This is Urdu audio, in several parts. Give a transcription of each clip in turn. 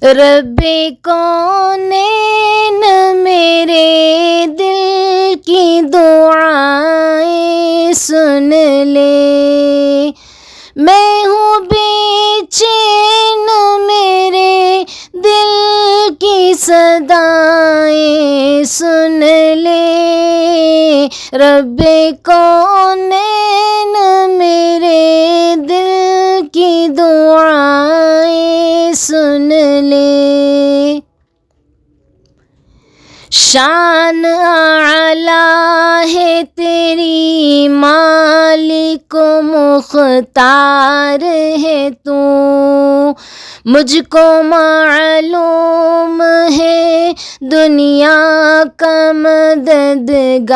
رب کونین میرے دل کی دعائیں سن لے، میں ہوں بے چین میرے دل کی صدائیں سن لے، رب کونین میرے دل کی دعائیں سن لے۔ شان اعلیٰ ہے تیری مالک و مختار ہے تو، مجھ کو معلوم ہے دنیا کا مددگار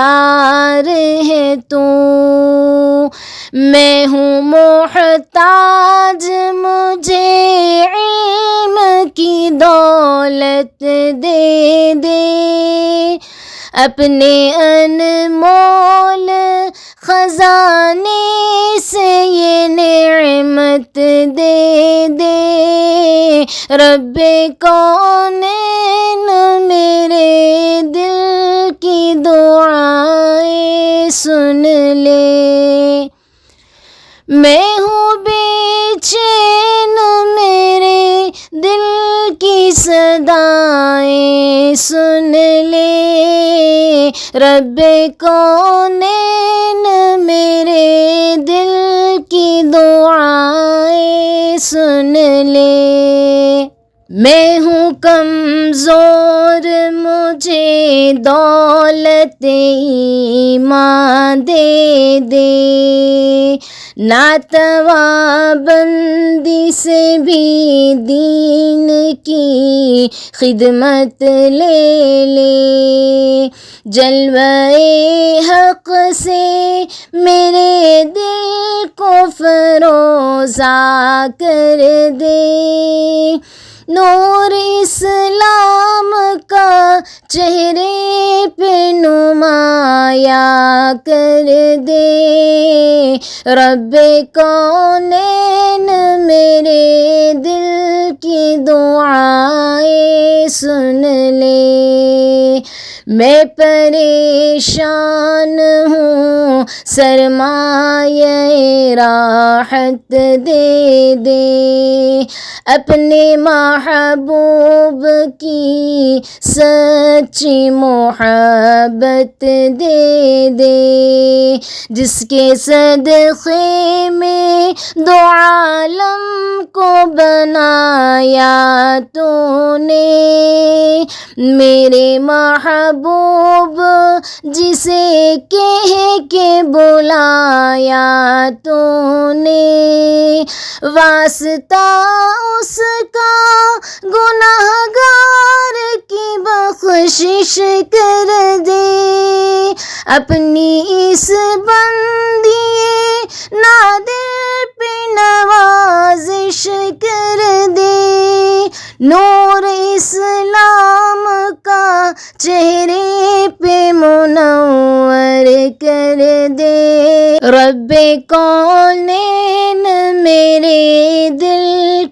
ہے تو، میں ہوں محتاج مجھے علم کی دولت دے دے، اپنے انمول خزانے سے یہ نعمت دے دے، رب کونین میرے دل کی دعائیں سن لے، میں ہوں بے چین میرے دل کی صدائیں سن لے، رب کونین میرے دل کی دعائیں سن لے۔ میں ہوں کمزور مجھے دولت ایمان دے دے، ناتواں بندی سے بھی دین کی خدمت لے لے، جلوہ حق سے میرے دل کو فروزہ کر دے، نور اسلام کا چہرے پہ نمایاں کر دے، رب کونین میرے دل کی دعائیں سن لے، میں پریشان ہوں سرمایہ راحت دے دے، اپنے محبوب کی سچی محبت دے دے، جس کے صدقے میں دو عالم کو بنایا تو نے، میرے محبوب جسے کہہ کے بلایا تو نے، واسطہ اس کا گنہگار کی بخشش کر دے، اپنی اس بندی نادر پہ نوازش کر دے، نور اسلام کا چہرے پہ منور کر دے، رب کونین میرے دل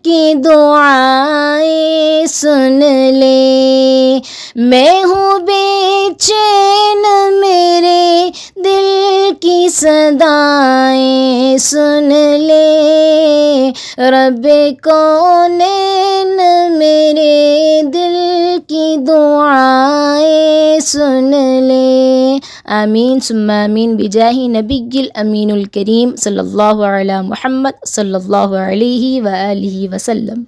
کی دعائیں سن لے، میں ہوں بے چین میرے دل کی صدائیں سن لے، رب کونین میرے دل کی دعائیں سن لے، آمین ثم آمین بجاہ نبی الامین الکریم صلی اللہ علی محمد صلی اللہ علیہ وآلہ وسلم۔